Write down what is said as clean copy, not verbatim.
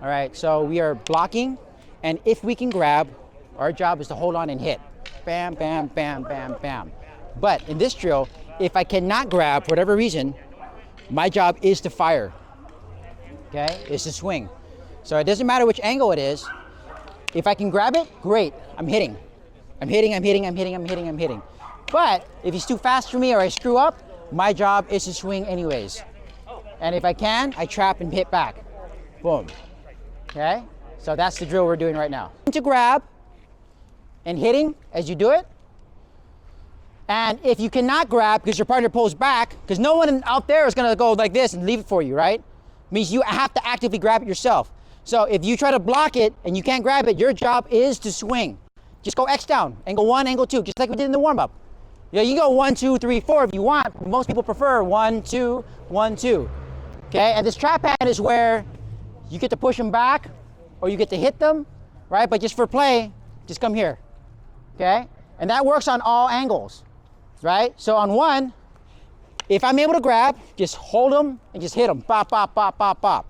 All right, so we are blocking, and if we can grab, our job is to hold on and hit. Bam, bam, bam, bam, bam. But in this drill, if I cannot grab for whatever reason, my job is to fire. Okay, it's to swing. So it doesn't matter which angle it is. If I can grab it, great, I'm hitting. I'm hitting, I'm hitting, I'm hitting, I'm hitting, I'm hitting. But if he's too fast for me or I screw up, my job is to swing anyways. And if I can, I trap and hit back. Boom. Okay? So that's the drill we're doing right now. To grab and hitting as you do it. And if you cannot grab because your partner pulls back, because no one out there is gonna go like this and leave it for you, right? Means you have to actively grab it yourself. So if you try to block it and you can't grab it, your job is to swing. Just go X down, angle 1, angle 2, just like we did in the warm-up. Yeah, you go 1, 2, 3, 4 if you want. Most people prefer 1, 2, 1, 2. Okay, and this trap hand is where you get to push them back or you get to hit them, right? But just for play, just come here, okay? And that works on all angles, right? So on 1, if I'm able to grab, just hold them and just hit them, pop, pop, pop, pop, pop.